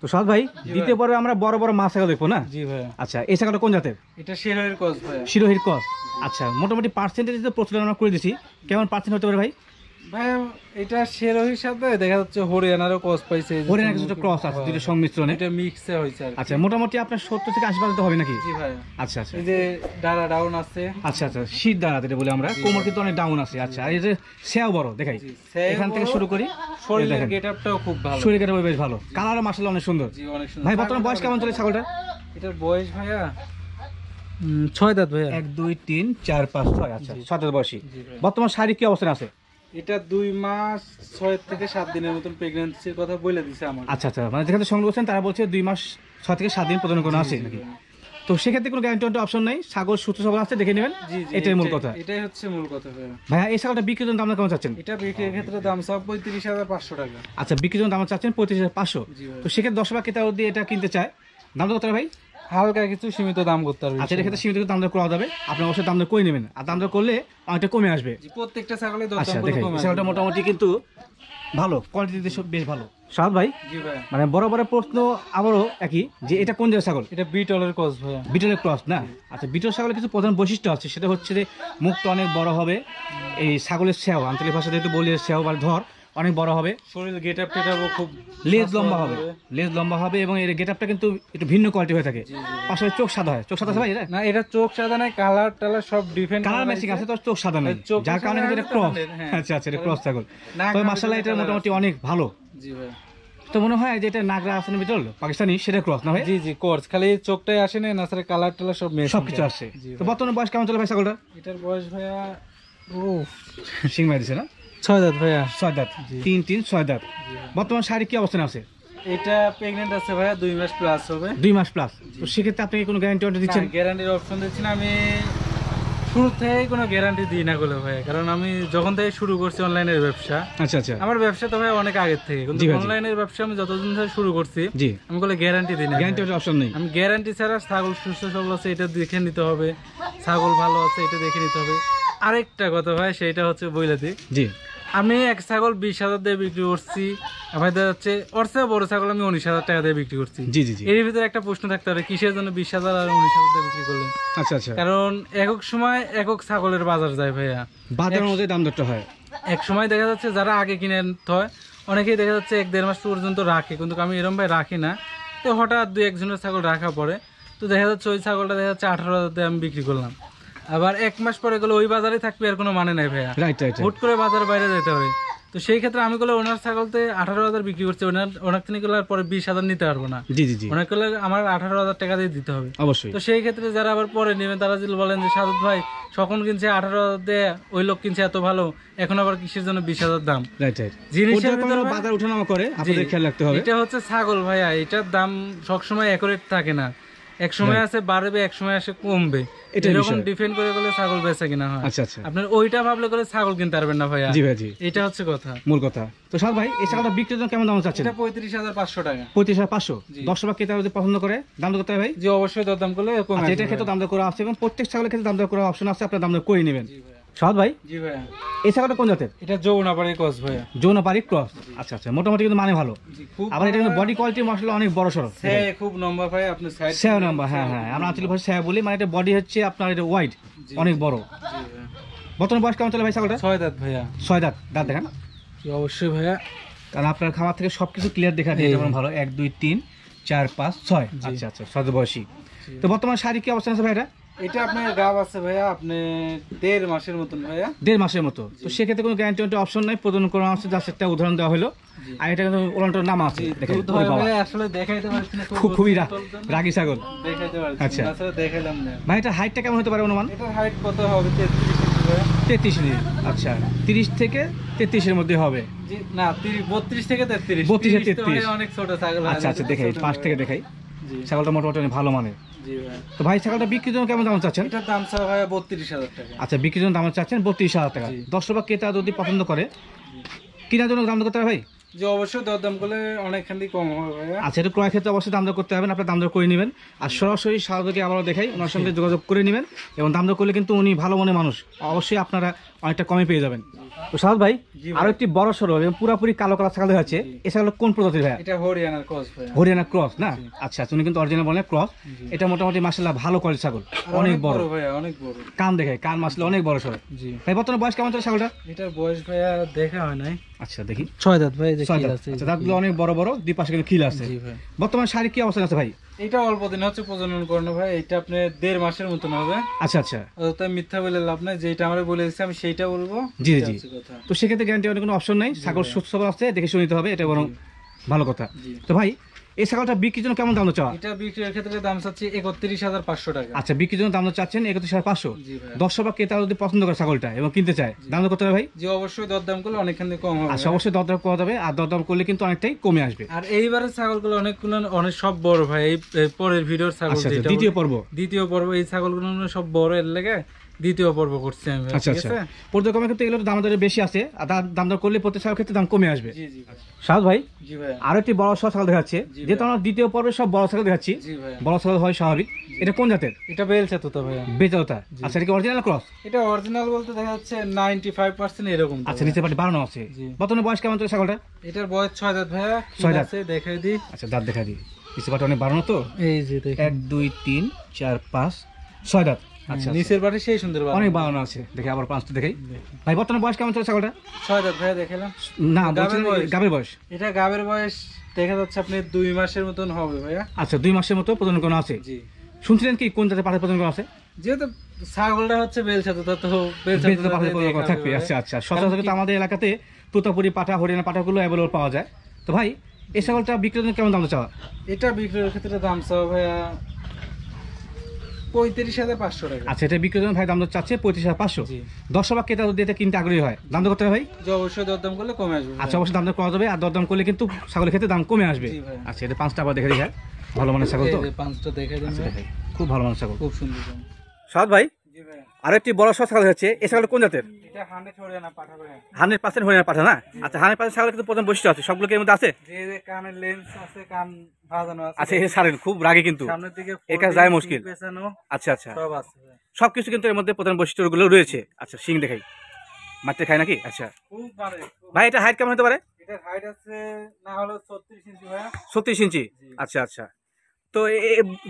তো সাদ ভাই দ্বিতীয় পর্বে আমরা বড় বড় মাছ ছাগল দেখবো না? জি ভাই। আচ্ছা এই ছাগলটা কোন জাতের? এটা শিরোহির ক্রস ভাই। শিরোহির ক্রস। আচ্ছা মোটামুটি পার্সেন্টেজ তো প্রচুর আমরা করে দিছি, কেমন পার্সেন্ট হতে পারে ভাই? ভাই এটা শিরোহির সাথে দেখা যাচ্ছে হরিয়ানারও ক্রস পাইছে, হরিয়ানার কিছুটা ক্রস আছে, দুটো সংমিশ্রণে এটা মিক্সে হইছে আর কি। আচ্ছা মোটামুটি আপনার 70 থেকে 80% হবে নাকি? জি ভাই। আচ্ছা আচ্ছা এই যে ডালা ডাউন আছে। আচ্ছা আচ্ছা শীত দাঁড়া যেটা বলে আমরা, কোমর কিন্তু অনেক ডাউন আছে। আচ্ছা আর এই যে সেও বড় দেখাই, এখান থেকে শুরু করি। শরীরের গেটআপটাও খুব ভালো, শরীরের গেটআপ বেশ ভালো, কালারও মাশাআল্লাহ অনেক সুন্দর। জি অনেক সুন্দর। ভাই বর্তমানে বয়স কেমন চলে ছাগলটা? এটার বয়স ভাইয়া 6 দাঁত ভাইয়া। 1 2 3 4 5 6। আচ্ছা 6 দাঁত বয়সী। জি ভাই। বর্তমান শারীরিক কি অবস্থানে আছে? এটা 2 মাস 6 থেকে 7 দিনের মতন প্রেগন্যান্সির কথা বলে দিছে আমার। আচ্ছা আচ্ছা মানে যেখানে সংগ্রহ করছেন তারা বলছে 2 মাস 6 থেকে 7 দিন পর্যন্ত কোনো আছে নাকি? তো সেক্ষেত্রে কোনো গ্যারান্টি অপশন নেই, ছাগল সুস্থ সবল আছে দেখে নেবেন, এটাই মূল কথা। এটাই হচ্ছে মূল কথা ভাইয়া। ভাইয়া এই ছাগলটা বিক্রির জন্য দাম কেমন চাচ্ছেন? এটা বিক্রির ক্ষেত্রে দাম সব 35,500 টাকা। আচ্ছা বিক্রির জন্য দাম চাচ্ছেন 35,500। জি ভাই। তো সেক্ষেত্রে 10 বা ক্রেতা যদি এটা কিনতে চায় দাম কত ভাই? হালকা কিছু সীমিত দাম করতে পারবে। আচ্ছা এক্ষেত্রে সীমিত দাম দর করা যাবে, আপনি অবশ্যই দাম দর করে নেবেন, আর দাম দর করলে অনেকটা কমে আসবে। জি প্রত্যেকটা ছাগলের আচ্ছা দাম দেখেন কমে ছাগলটা মোটামুটি কিন্তু ভালো কোয়ালিটি, সব বেশ ভালো। সাদ ভাই জি ভাই। মানে বড় বড় প্রশ্ন আবারও একই, যে এটা কোন জাতের ছাগল? এটা বিটলের ক্রস ভাইয়া। বিটলের ক্রস না? আচ্ছা বিটল ছাগলের কিছু প্রধান বৈশিষ্ট্য আছে, সেটা হচ্ছে যে মুখটা অনেক বড় হবে, এই ছাগলের সেও আঞ্চলিক ভাষাতে একটু বলি সেও বা ধর অনেক বড় হবে, শরীর গেটআপ টেটআপও খুব, লেজ লম্বা হবে, লেজ লম্বা হবে এবং এর গেটআপটা কিন্তু একটু ভিন্ন কোয়ালিটি হয়ে থাকে। পাশে চোখ সাদা হয়, চোখ সাদা আছে ভাই? এটা না এটা চোখ সাদা নাই, কালার টালার সব ডিফারেন্ট কালার ম্যাচিং আছে, তো চোখ সাদা নাই, যার কারণে কিন্তু এটা ক্রস। আচ্ছা আচ্ছা এটা ক্রস ছাগল। তবে মাশাআল্লাহ এটা মোটামুটি অনেক ভালো। জি ভাই। তো মনে হয় যে এটা নাগরা আসেন বিটল পাকিস্তানি, সেটা ক্রস না ভাই? জি জি ক্রস, খালি চোখটাই আসে না, নাছাড়া কালার টালার সব মেশ সবকিছু আসছে। তো বর্তমানে বয়স কেমন চলে ভাই ছাগলটা? এটার বয়স ভাইয়া সিং মাই দিছে না? 6 দাঁত ভাইয়া। 6 দাঁত, 3 3 6 দাঁত। বর্তমান শারীরিক কি অবস্থানে আছে? এটা প্রেগন্যান্ট আছে ভাইয়া, 2 মাস প্লাস হবে। 2 মাস প্লাস। তো সেক্ষেত্রে আপনি কি কোনো গ্যারান্টি অর্ডার দিচ্ছেন? গ্যারান্টির অপশন দিচ্ছি না আমি, শুরু থেকেই কোনো গ্যারান্টি দিই না বলে ভাই, কারণ আমি যখন থেকে শুরু করছি অনলাইনের ব্যবসা। আচ্ছা আচ্ছা আমার ব্যবসা তো ভাই অনেক আগের থেকে, কিন্তু অনলাইনের ব্যবসা আমি যতদিন ধরে শুরু করছি জি আমি বলে গ্যারান্টি দিই না, গ্যারান্টি অপশন নেই। আমি গ্যারান্টি ছাড়া ছাগল সুস্থ সবল আছে এটা দেখে নিতে হবে, ছাগল ভালো আছে এটা দেখে নিতে হবে। আরেকটা কথা ভাই সেটা হচ্ছে বইলাতি, জি আমি এক ছাগল 20,000 দিয়ে বিক্রি করছি, ভাই দেখা যাচ্ছে ওর চেয়ে বড় ছাগল আমি 19,000 টাকা দিয়ে বিক্রি করছি। জি জি জি। এর ভিতরে একটা প্রশ্ন থাকতে পারে কিসের জন্য 20,000 আর 19,000 দিয়ে বিক্রি করলেন? আচ্ছা আচ্ছা কারণ একক সময় একক ছাগলের বাজার যায় ভাইয়া, বাজারের মধ্যে দাম দরটা হয়। এক সময় দেখা যাচ্ছে যারা আগে কিনে আনতে হয় অনেকেই দেখা যাচ্ছে 1-1.5 মাস পর্যন্ত রাখে, কিন্তু আমি এরকম ভাই রাখি না। তো হঠাৎ 2-1 জনের ছাগল রাখা পড়ে, তো দেখা যাচ্ছে ওই ছাগলটা দেখা যাচ্ছে 18,000 দিয়ে আমি বিক্রি করলাম, আবার 1 মাস পরে গেলে ওই বাজারে থাকবে আর কোনো মানে নাই ভাইয়া, রাইট রাইট। হুট করে বাজার বাইরে যেতে হবে। তো সেই ক্ষেত্রে আমি গেলে ওনার ছাগলতে 18,000 বিক্রি করছি, ওনার থেকে গেলে পরে 20,000 নিতে পারবো না। জি জি জি ওনার গেলে আমার 18,000 টাকা দিয়ে দিতে হবে অবশ্যই। তো সেই ক্ষেত্রে যারা আবার পরে নেবেন তারা যদি বলেন যে সাদত ভাই সকল কিনছে 18,000 দিয়ে, ওই লোক কিনছে এত ভালো, এখন আবার কিসের জন্য 20,000 দাম? Right right. জিনিসের ভিতরে বাজার ওঠানামা করে, আপনাদের খেয়াল রাখতে হবে। এটা হচ্ছে ছাগল ভাইয়া, এটার দাম সবসময় অ্যাকুরেট থাকে না, এক সময় আছে বাড়বে এক সময় আসে কমবে, এরকম ডিপেন্ড করে গেলে ছাগল বেচা কিনা হয়। আচ্ছা আচ্ছা আপনার ওইটা ভাবলে করে ছাগল কিনতে পারবেন না ভাইয়া। জি ভাই জি, এটা হচ্ছে কথা, মূল কথা। তো সাদ ভাই এই ছাগলটা বিক্রির জন্য কেমন দাম চাচ্ছেন? এটা 35,500 টাকা। 35,500। 10 টাকা ক্রেতা যদি পছন্দ করে দাম দর করতে হবে ভাই? জি অবশ্যই দরদাম করলে কমে আসবে। এটার ক্ষেত্রে দাম দর করা আছে এবং প্রত্যেক ছাগলের ক্ষেত্রে দাম দর করার অপশন আছে, আপনার দাম দর করে নেবেন। সাদ ভাই জি ভাইয়া এই ছাগলটা কোন জাতের? এটা যৌনাপাড়ির ক্রস ভাইয়া। যৌনাপাড়ি ক্রস। আচ্ছা আচ্ছা মোটামুটি কিন্তু মানে ভালো, খুব আবার এটা কিন্তু বডি কোয়ালিটি মাশাআল্লাহ অনেক বড় সরো, খুব লম্বা ভাই, আপনি সাইড সেও নাম্বার। হ্যাঁ হ্যাঁ আমরা আঞ্চলিক ভাষায় সেও বলি, মানে এটা বডি হচ্ছে আপনার এটা ওয়াইড অনেক বড়। বর্তমান বয়স কেমন চলে ভাই ছাগলটা? 6 দাঁত ভাইয়া। 6 দাঁত। দাঁত দেখান। অবশ্যই ভাইয়া, কারণ আপনার খামার থেকে সবকিছু ক্লিয়ার দেখা যায়, যেমন ভালো 1 2 3 4 5 6। আচ্ছা আচ্ছা 6 বয়সী। তো বর্তমান শারীরিক কি অবস্থা আছে ভাই? এটা আপনার গাব আছে ভাইয়া, আপনি 1.5 মাসের মতন ভাইয়া, 1.5 মাসের মতো। তো সেক্ষেত্রে কোনো গ্যারান্টি অপশন নাই, প্রদান করা আছে, জাস্ট একটা উদাহরণ দেওয়া হলো। আর এটা কিন্তু ওলান্টার নাম আছে, দেখেন আসলে দেখাইতে পারছি না, খুবই রাগী ছাগল। দেখাইতে পারছি আচ্ছা না, দেখাইলাম না ভাই। এটা হাইটটা কেমন হতে পারে অনুমান? এটা হাইট কত হবে? 33 ইঞ্চি। আচ্ছা 30 থেকে 33 এর মধ্যে হবে। জি না 32 থেকে 33। 32 থেকে 33 অনেক ছোট ছাগল। আচ্ছা আচ্ছা দেখাই, পাশ থেকে দেখাই। ছাগলটা মোটামুটি অনেক ভালো মানের। জি ভাই। তো ভাই ছাগলটা বিক্রির জন্য কেমন দাম চাচ্ছেন? এটার দাম স্যার ভাই 32,000 টাকা। আচ্টা বিক্রির জন্য দাম চাচ্ছেন 32,000 টাকা। 10 টাকা ক্রেতা যদি পছন্দ করে কেনার জন্য দাম করতে হবে ভাই? যে অবশ্যই দরদাম করলে অনেকখান থেকে কম হবে ভাইয়া। আচ্ছা, এটা ক্রয় ক্ষেত্রে অবশ্যই দাম দর করতে হবে, আপনার দাম দর করে নেবেন। আর সরাসরি শাহজাদকে আবারও দেখাই, ওনার সঙ্গে যোগাযোগ করে নেবেন এবং দাম দর করলে কিন্তু উনি ভালো মনে মানুষ, অবশ্যই আপনারা অনেকটা কমে পেয়ে যাবেন। তো শাহজাদ ভাই, আরো একটি বড় সড়ো এবং পুরাপুরি কালো কালার ছাগল দেখা যাচ্ছে, এই ছাগল কোন প্রজাতির ভাইয়া? এটা হরিয়ানার ক্রস ভাইয়া। হরিয়ানা ক্রস না? আচ্ছা, উনি কিন্তু অরিজিনাল বলেন ক্রস। এটা মোটামুটি মাশাআল্লাহ ভালো কোয়ালিটির ছাগল, অনেক বড় ভাইয়া, অনেক বড়। কান দেখে, কান মাশাআল্লাহ অনেক বড় সড়ো। জি ভাই বর্তমানে বয়স কেমন চলে ছাগলটা? এটার বয়স ভাইয়া দেখা হয় নাই। আচ্ছা দেখি, 6 দাঁত ভাই। ছয় দাঁত। আচ্ছা, দাঁতগুলো অনেক বড় বড়, দুই পাশে কিন্তু খিল আছে। জি ভাই। বর্তমানে শারীরিক কি অবস্থা আছে ভাই? এটা অল্প দিন হচ্ছে প্রজনন করানো ভাই, এটা আপনি 1.5 মাসের মতন হবে। আচ্ছা আচ্ছা, তাই মিথ্যা বলে লাভ নাই, যেটা আমরা বলে দিচ্ছি আমি সেইটা বলবো। জি এটা জি। হচ্ছে কথা। তো সেক্ষেত্রে গ্যারান্টি অনেক কোনো অপশন নাই, ছাগল সুস্থ সবল আছে, দেখে শুনে নিতে হবে, এটা বরং ভালো কথা। জি। তো ভাই, এই ছাগলটা বিক্রির জন্য কেমন দাম চাওয়া? এটা বিক্রির ক্ষেত্রে দাম চাচ্ছি 31,500 টাকা। আচ্ছা, বিক্রির জন্য দাম চাচ্ছেন 31,500। জি ভাই। 10 বা ক্রেতা যদি পছন্দ করে ছাগলটা এবং কিনতে চায়, দাম দর করতে হবে ভাই? যে অবশ্যই দরদাম করলে অনেকখান থেকে কম হবে। আচ্ছা, অবশ্যই দরদাম করা যাবে, আর দরদাম করলে কিন্তু অনেকটাই কমে আসবে। আর এইবারের ছাগলগুলো অনেক সব বড় ভাই, এই পরের ভিডিওর ছাগল আচ্ছা আচ্ছা, যেটা দ্বিতীয় পর্ব। দ্বিতীয় পর্ব, এই ছাগলগুলো সব বড়, এর লেগে দ্বিতীয় পর্ব করছি আমি ভাই, আচ্ছা ঠিক আচ্ছা, আছে? পর্যায়ক্রমে কিন্তু এগুলো দাম দরে বেশি আছে, আর দাম দর করলে প্রত্যেক ছাগলের ক্ষেত্রে দাম কমে আসবে। জি জি ভাই। সাদ ভাই, জি ভাই। আরো একটি বড় সড়ো ছাগল দেখাচ্ছে, জি যেহেতু আমরা দ্বিতীয় পর্বে সব বড় ছাগল দেখাচ্ছি, জি ভাই। বড় ছাগল হয় স্বাভাবিক। এটা কোন জাতের? এটা বেলচা তো ভাইয়া। বেচালতা। আচ্ছা, এটা কি অরিজিনাল ক্রস? এটা অরিজিনাল বলতে দেখা যাচ্ছে 95% এরকম। আচ্ছা, নিচে পাটি বাড়ানো আছে। জি। বর্তমানে বয়স কেমন চলে ছাগলটা? এটার বয়স 6 দাঁত ভাইয়া। 6 দাঁত। আছে দেখাই দিই। আচ্ছা, দাঁত দেখা দিই, নিচে পাটি অনেক বাড়ানো তো। এই যে দেখেন, 1 2 3 4 5 6 দাঁত। আচ্ছা, নিচের বাড়ি সেই সুন্দর বাড়ি। অনেক বাড়ানো আছে, দেখে আবার 5টা দেখাই। ভাই বর্তমানে বয়স কেমন চলে ছাগলটা? 6 দাঁত ভাইয়া দেখালাম। না, গাবের বয়স। গাবের বয়স। এটা গাবের বয়স দেখা যাচ্ছে আপনি 2 মাসের মতন হবে ভাইয়া। আচ্ছা, 2 মাসের মতো প্রজনন করা আছে। জি। শুনছিলেন কি কোন জাতের পাঠা প্রজনন করা আছে? যেহেতু ছাগলটা হচ্ছে বেলচা তো বেলচা বেচালতা পাঠা প্রজনন করা থাকবে। আচ্ছা আচ্ছা, সচরাচর তো আমাদের এলাকাতে তোতাপুরি পাঠা, হরিয়ানা পাঠাগুলো অ্যাভেলেবল পাওয়া যায়। তো ভাই, এই ছাগলটা বিক্রির জন্য কেমন দাম চাওয়া? এটা বিক্রির ক্ষেত্রে দাম চাও ভাইয়া 35,500 টাকা। আচ্ছা, এটা বিক্রির জন্য ভাই দাম দর চাচ্ছে 35,500। জি। 10 বা ক্রেতা যদি এটা কিনতে আগ্রহী হয়, দাম দর করতে হবে ভাই? যে অবশ্যই দরদাম করলে কমে আসবে ভাইয়া। আচ্ছা, অবশ্যই দাম দর করা যাবে, আর দরদাম করলে কিন্তু ছাগলের ক্ষেত্রে দাম কমে আসবে। জি ভাই। আচ্ছা, এটা 5টা আবার দেখে দিই, ভালো মানের ছাগল তো। এই যে 5টা দেখাই দিন আচ্ছা, ভাই। দেখাই। খুব ভালো মানের ছাগল। খুব সুন্দর। সাদ ভাই, জি ভাই। আরো একটি বড় সড়ো ছাগল হচ্ছে, এই ছাগল কোন জাতের? এটা 100 হরিয়ানা পাঠা ভাইয়া। 100% হরিয়ানা পাঠা না? আচ্ছা, 100% ছাগলের কিন্তু প্রথম বৈশিষ্ট্য আছে, সবগুলো কি এর মধ্যে আছে? যে কানের লেন্স আছে, কান ভাজানো আছে। আচ্ছা, এই ছাড়েন, খুব রাগী কিন্তু, সামনের দিকে এর কাছে যায় মুশকিল। পেছানো আচ্ছা আচ্ছা, সব আছে ভাইয়া। সবকিছু কিন্তু এর মধ্যে প্রধান বৈশিষ্ট্যগুলো রয়েছে। আচ্ছা, শিং দেখাই, মাঠে খায় নাকি? আচ্ছা খুব পারে। ভাই, এটা হাইট কেমন হতে পারে? এটার হাইট আছে না হলো 36 ইঞ্চি ভাইয়া। 36 ইঞ্চি। জি। আচ্ছা আচ্ছা, তো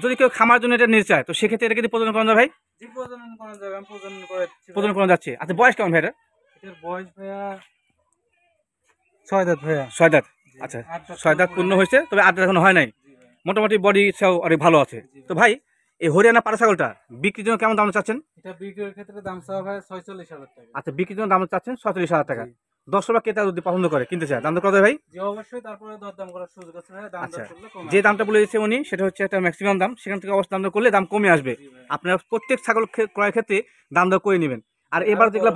যদি কেউ খামার জন্য এটা নিতে চায়, তো সেক্ষেত্রে এটা কিন্তু প্রজনন করানো যায় ভাই? জি, প্রজনন করা যাবে, আমি প্রজনন করাচ্ছি। প্রজনন করানো যাচ্ছে। আচ্ছা, বয়স কেমন ভাই এটা? এটার বয়স ভাইয়া 6 দাঁত ভাইয়া। 6 দাঁত। জি। আচ্ছা, 8 দাঁত 6 দাঁত পূর্ণ হয়েছে, তবে 8 দাঁত এখনো হয় নাই। জি ভাই। মোটামুটি বডি সেও অনেক ভালো আছে। তো ভাই, এই হরিয়ানা পাড়া ছাগলটা বিক্রির জন্য কেমন দাম চাচ্ছেন? এটা বিক্রির ক্ষেত্রে দাম চাওয়া ভাই 46,000 টাকা। আচ্ছা, বিক্রির জন্য দাম চাচ্ছেন 47,000 টাকা। জি। 10 বা ক্রেতা যদি পছন্দ করে কিনতে চায়, দাম তো কত ভাই? জি, অবশ্যই তারপরে দরদাম করার সুযোগ আছে ভাই, দাম আচ্ছা, দর করলে কমে যে আসবে। দামটা বলে দিচ্ছে উনি, সেটা হচ্ছে একটা ম্যাক্সিমাম দাম, সেখান থেকে অবশ্যই দাম দর করলে দাম কমে আসবে। জি ভাই। আপনারা প্রত্যেক ছাগল ক্রয়ের ক্ষেত্রে দাম দর করে নেবেন। আর এবার যেগুলো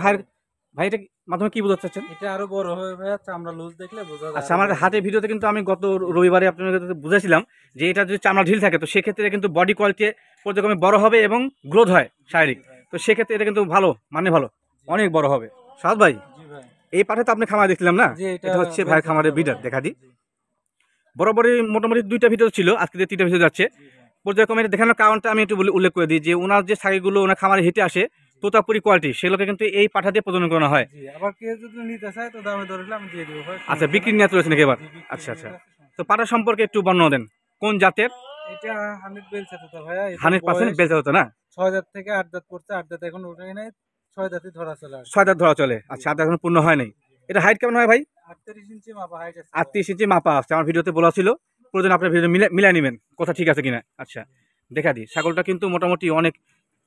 ভাই এটা মাধ্যমে কি বোঝাতে চাচ্ছেন? এটা আরো বড় হবে ভাইয়া, চামড়া লুজ দেখলে বোঝা যায়। আচ্ছা, আমার হাটের ভিডিওতে কিন্তু আমি গত রবিবারে আপনাদের বুঝেছিলাম যে এটা যদি চামড়া ঢিল থাকে, তো সেক্ষেত্রে কিন্তু বডি কোয়ালিটি পর্যায়ক্রমে বড় হবে এবং গ্রোথ হয় শারীরিক। তো সেক্ষেত্রে এটা কিন্তু ভালো, মানে ভালো, অনেক বড় হবে। সাদ ভাই, জি ভাই। এই পাঠে তো আপনি খামার দেখছিলাম না? জি, এটা হচ্ছে ভাইয়ের খামারের বিডার, দেখা দিই। বরাবরই মোটামুটি 2টা ভিডিও ছিল, আজকে 3টা ভিডিও যাচ্ছে। পর্যায়ক্রমে এটা দেখানোর কারণটা আমি একটু উল্লেখ করে দিই, যে ওনার যে ছাগলগুলো ওনার খামারে হেঁটে আসে তোতাপুরি কোয়ালিটি, সেগুলোকে কিন্তু এই পাঠা দিয়ে প্রজনন করানো হয়। জি, আবার কেউ যদি নিতে চায় তো দামে ধরলে আমি দিয়ে দেব ভাই। আচ্ছা, বিক্রি নিয়ে রয়েছে নাকি এবার? আচ্ছা আচ্ছা, তো পাঠা সম্পর্কে একটু বর্ণনা দেন, কোন জাতের? এটা 100 বেলচা তো ভাইয়া। 100% বেচা হতো না? 6 দাঁত থেকে 8 দাঁত পড়ছে, 8 দাঁত এখন উঠে নাই, 6 দাঁতই ধরা চলে আসছে। 6 দাঁত ধরা চলে। আচ্ছা, 8 দাঁত এখন পূর্ণ হয় নাই। এটা হাইট কেমন হয় ভাই? 38 ইঞ্চি মাপা হাইট আছে। 38 ইঞ্চি মাপা আছে, আমার ভিডিওতে বলা ছিল। প্রয়োজন আপনার ভিডিও মিলাই নেবেন কথা ঠিক আছে কিনা। আচ্ছা, দেখা দিই, ছাগলটা কিন্তু মোটামুটি অনেক,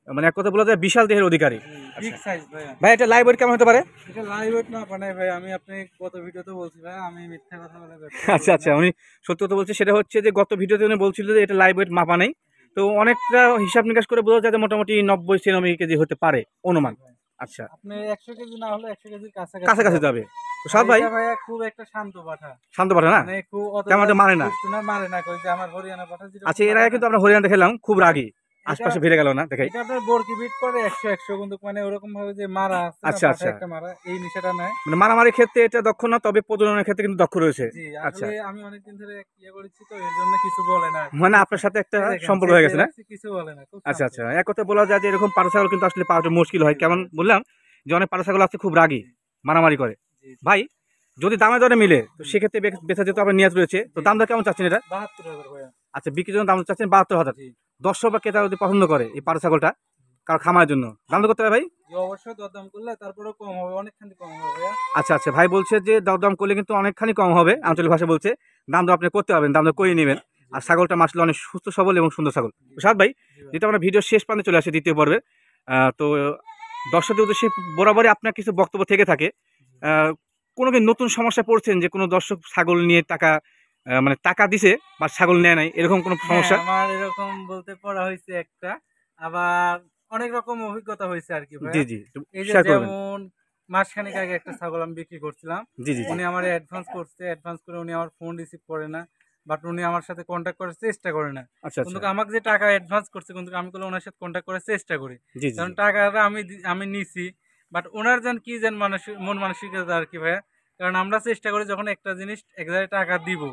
মানে এক কথা বলা যায় বিশাল দেহের অধিকারী। বিগ সাইজ ভাইয়া। ভাই, এটা লাইভ ওয়েট কেমন হতে পারে? এটা লাইভ ওয়েট না বানাই ভাই, আমি আপনি গত ভিডিওতে বলছি ভাই, আমি মিথ্যা কথা বলে আচ্ছা আচ্ছা, উনি সত্য কথা বলছে, সেটা হচ্ছে যে গত ভিডিওতে উনি বলছিল যে এটা লাইভ ওয়েট মাপা নেই। তো অনেকটা হিসাব নিকাশ করে বোঝা যায় যে মোটামুটি 90-96 কেজি হতে পারে অনুমান। আচ্ছা, আপনি 100 কেজি না হলে 100 কেজির কাছাকাছি যাবে। তো সাদ ভাই, এটা ভাইয়া খুব একটা শান্ত পাঠা, শান্ত পাঠা না? মানে খুব অত তেমন একটা মানে না। দুষ্টু না, মারে না, কই যে আমার হরিয়ানা পাঠা যেটা। আচ্ছা, এর আগে কিন্তু আমরা হরিয়ানা দেখালাম, খুব রাগী। আশপাশে ভিড়ে গেল না দেখাই। এটা আপনার বরকি বিট করে 100 কিন্তু মানে ওরকম ভাবে যে মারা আছে না, আচ্ছা, পাঠা আচ্ছা। একটা মারা এই নিশাটা নাই। মানে মারামারির ক্ষেত্রে এটা দক্ষ না, তবে প্রজননের ক্ষেত্রে কিন্তু দক্ষ রয়েছে। জি, আচ্ছা, আসলে আমি অনেকদিন ধরে ইয়ে করেছি তো এর জন্য কিছু বলে না। মানে আপনার সাথে একটা এই দেখেন, সম্পর্ক হয়ে গেছে না? কিছু বলে না, খুব আচ্ছা, শান্ত। আচ্ছা। এক কথায় বলা যায় যে এরকম পাঠা ছাগল কিন্তু আসলে পাওয়াটা মুশকিল হয়। কেমন বললাম যে অনেক পাঠা ছাগল আছে খুব রাগী, মারামারি করে। জি, জি। ভাই যদি দামে দরে মিলে তো সেক্ষেত্রে বেচা যেহেতু আপনার নিয়াজ রয়েছে, তো দাম দর কেমন চাচ্ছেন এটা? 72,000 ভাইয়া। আচ্ছা, বিক্রির জন্য দাম চাচ্ছেন 72,000। জি, দর্শক বা ক্রেতা যদি পছন্দ করে এই পাঠা ছাগলটা কারো খামারের জন্য, দাম দর করতে হবে ভাই? জি, অবশ্যই দরদাম করলে তারপরেও কম হবে, অনেকখানি কম হবে ভাইয়া। আচ্ছা, আচ্ছা। ভাই বলছে যে দরদাম করলে কিন্তু অনেকখানি কম হবে, আঞ্চলিক ভাষা বলছে। দাম দর আপনি করতে পারবেন, দাম দর করে নেবেন। আর ছাগলটা মাসলে অনেক সুস্থ সবল এবং সুন্দর ছাগল। সাদ ভাই, জি ভাই। যেটা আমরা ভিডিও শেষ প্রান্তে চলে আসে দ্বিতীয় পর্বে, তো দর্শকদের উদ্দেশ্যে বরাবরই আপনার কিছু বক্তব্য থেকে থাকে। আহ, কোনো কি নতুন সমস্যায় পড়ছেন যে কোনো দর্শক ছাগল নিয়ে টাকা মানে টাকা দিছে বা ছাগল নেয় নাই, এরকম কোনো সমস্যা? হ্যাঁ, আমার এরকম বলতে পড়া হয়েছে একটা, আবার অনেক রকম অভিজ্ঞতা হয়েছে আর কি জি, ভাইয়া। জি, একটু এই যে শেয়ার করবেন। যেমন মাসখানেক আগে একটা ছাগল আমি বিক্রি করছিলাম, জি, জি, জি। উনি আমার অ্যাডভান্স করছে, অ্যাডভান্স করে উনি আমার ফোন রিসিভ করে না, বাট উনি আমার সাথে কন্ট্যাক্ট করার চেষ্টা করে না। আচ্ছা, আচ্ছা। কিন্তু আমাকে যে টাকা অ্যাডভান্স করছে কিন্তু আমি করলে ওনার সাথে কন্ট্যাক্ট করার চেষ্টা করি, জি, জি, কারণ জি। টাকাটা আমি নিছি, বাট ওনার যেন কি যেন মন মানসিকতা আর কি ভাইয়া। কারণ আমরা চেষ্টা করি যখন একটা জিনিস এক জায়গায় টাকা দিব,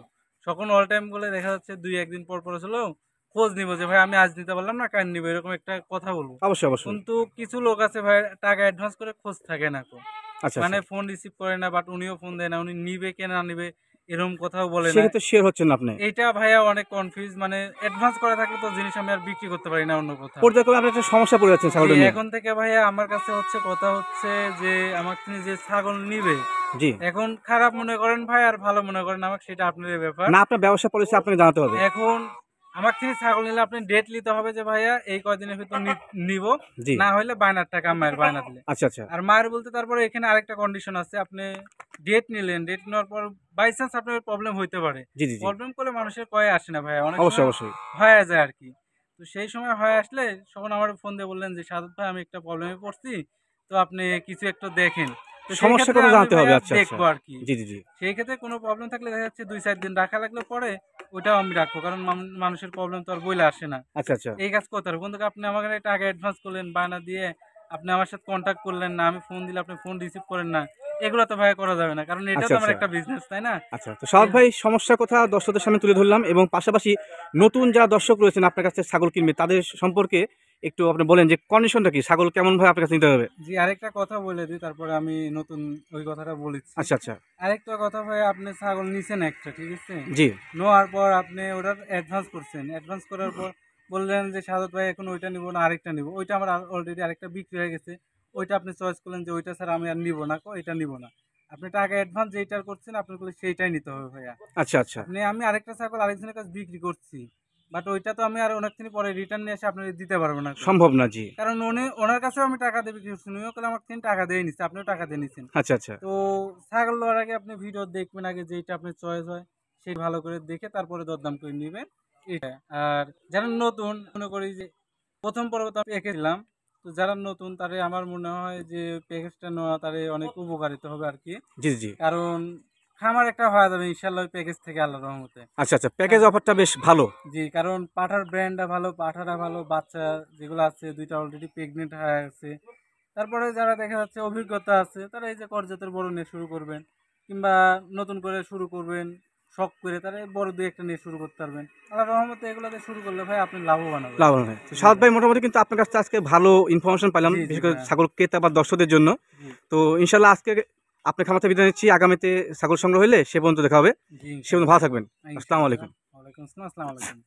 তখন অল টাইম বলে দেখা যাচ্ছে 2-1 দিন পর পর হলেও খোঁজ নিব যে ভাই আমি আজ দিতে পারলাম না, কাল নিবো, এরকম একটা কথা বলবো। অবশ্যই, অবশ্যই। কিন্তু কিছু লোক আছে ভাই টাকা অ্যাডভান্স করে খোঁজ থাকে না কো, আচ্ছা, মানে আচ্ছা। ফোন রিসিভ করে না, বাট উনিও ফোন দেয় না, উনি নিবে কে না নিবে এরকম কথাও বলে না। সেক্ষেত্রে শেয়ার হচ্ছেন না আপনি। এইটা ভাইয়া অনেক কনফিউজ, মানে অ্যাডভান্স করা থাকলে তো জিনিস আমি আর বিক্রি করতে পারি না অন্য কোথাও। পর্যায়ক্রমে আপনি একটা সমস্যা পড়ে যাচ্ছেন জি, ছাগলটা নিয়ে। এখন থেকে ভাইয়া আমার কাছে হচ্ছে কথা হচ্ছে যে আমার থেকে যে ছাগল নিবে, জি। এখন খারাপ মনে করেন ভাই আর ভালো মনে করেন আমাকে, সেটা আপনাদের ব্যাপার। না, আপনার ব্যবসা পলিসি আপনাকে জানাতে হবে। এখন আমার থেকে ছাগল নিলে আপনি ডেট নিতে হবে যে ভাইয়া এই কয়দিনের ভিতর নিব, জি। না হলে বায়নার টাকা মায়ের বায়না দিলে। আচ্ছা, আচ্ছা। আর মায়ের বলতে তারপরে এখানে আরেকটা কন্ডিশন আছে, আপনি ডেট নিলেন, ডেট নেওয়ার পর বাই চান্স আপনার প্রবলেম হইতে পারে। জি, জি, জি। প্রবলেম করলে মানুষের কয়ে আসে না ভাইয়া, অনেক অবশ্যই, সময় অবশ্যই। হয়ে যায় আর কি। তো সেই সময় হয়ে আসলে তখন আমার ফোন দিয়ে বললেন যে সাদত ভাই আমি একটা প্রবলেমে পড়ছি, তো আপনি কিছু একটু দেখেন। তো সেই সমস্যার ক্ষেত্রে কথা আমি জানতে হবে। ভাইয়া আচ্ছা, আচ্ছা। দেখবো আর কি। জি, জি, জি। সেই ক্ষেত্রে কোনো প্রবলেম থাকলে দেখা যাচ্ছে 2-4 দিন রাখা লাগলে পরে ওইটাও আমি রাখবো, কারণ মানুষের প্রবলেম তো আর বইলে আসে না। আচ্ছা, আচ্ছা। এই কাজ করতে হবে, কিন্তু আপনি আমাকে টাকা অ্যাডভান্স করলেন বায়না দিয়ে, আপনি আমার সাথে কন্ট্যাক্ট করলেন না, আমি ফোন দিলে আপনি ফোন রিসিভ করেন না, এগুলো তো ভাই করা যাবে না, কারণ এটা আচ্ছা, তো আমার আচ্ছা। একটা বিজনেস, তাই না? আচ্ছা, তো সাদ ভাই সমস্যার কথা দর্শকদের সামনে তুলে ধরলাম, এবং পাশাপাশি নতুন যারা দর্শক রয়েছেন আপনার কাছে ছাগল কিনবে তাদের সম্পর্কে একটু আপনি বলেন যে কন্ডিশনটা কি, ছাগল কেমন ভাবে আপনার কাছে নিতে হবে? জি, আরেকটা কথা বলে দিই, তারপরে আমি নতুন ওই কথাটা বলেছি। আচ্ছা, আচ্ছা। আরেকটা কথা ভাই, আপনি ছাগল নিছেন একটা, ঠিক আছে, জি, নেওয়ার পর আপনি ওটার অ্যাডভান্স করছেন, অ্যাডভান্স করার পর বললেন যে সাদত ভাই এখন ওইটা নিব না আরেকটা নিব, ওইটা আমার অলরেডি আরেকটা বিক্রি হয়ে গেছে, ওইটা আপনি চয়েস করলেন যে ওইটা স্যার আমি আর নিব না, এটা নিব না। আপনি টাকা অ্যাডভান্স যেইটার করছেন আপনার করলে সেইটাই নিতে হবে ভাইয়া। আচ্ছা, আচ্ছা। আমি আরেকটা ছাগল আরেকজনের কাছে বিক্রি করছি, বাট ওইটা তো আমি আর অনেকদিন পরে রিটার্ন নিয়ে এসে আপনাকে দিতে পারবো না, সম্ভব না। জি। কারণ ওনার কাছেও আমি টাকা দিয়ে বিক্রি করছি, উনিও কালে আমার থেকে টাকা দিয়ে নিচ্ছে, আপনিও টাকা দিয়ে নিচ্ছেন। আচ্ছা, আচ্ছা। তো ছাগল লওয়ার আগে আপনি ভিডিও দেখবেন, আগে যেটা আপনার চয়েস হয় সেই ভালো করে দেখে তারপরে দরদাম করে নেবেন, এটা। আর যারা নতুন মনে করি যে প্রথম পর্ব তো আমি প্যাকেজ দিলাম, তো যারা নতুন তারে আমার মনে হয় যে প্যাকেজটা নেওয়া তারে অনেক উপকারিত হবে আর কি, জি, জি। কারণ খামার একটা হয়ে যাবে ইনশাল্লাহ ওই প্যাকেজ থেকে, আল্লাহর রহমতে। আচ্ছা, আচ্ছা। প্যাকেজ অফারটা বেশ ভালো। জি, কারণ পাঠার ব্র্যান্ডটা ভালো, পাঠাটা ভালো, বাচ্চা যেগুলো আছে দুইটা অলরেডি প্রেগনেন্ট হয়ে গেছে। তারপরে যারা দেখা যাচ্ছে অভিজ্ঞতা আছে তারা এই যে করজাতের বড় নিয়ে শুরু করবেন, কিংবা নতুন করে শুরু করবেন শখ করে, তারা বড় 2-1টা নিয়ে শুরু করতে পারবেন। আল্লাহর রহমতে এগুলোতে শুরু করলে ভাই আপনি লাভবান হবেন। লাভবান হয়। তো সাদ ভাই মোটামুটি কিন্তু আপনার কাছে আজকে ভালো ইনফরমেশন পেলাম, জি, জি বিশেষ করে ভাইয়া। ছাগল ক্রেতা বা দর্শকদের জন্য। জি, তো ইনশাল্লাহ আজকে আপনার খামার থেকে বিদায় নিচ্ছি। আগামীতে ছাগল সংগ্রহ হলে সে পর্যন্ত দেখা হবে। জি সে পর্যন্ত ভালো থাকবেন। ইনশাআল্লাহ। আসসালামু আলাইকুম। ওয়ালাইকুম আসসালাম, আসসালামু আলাইকুম।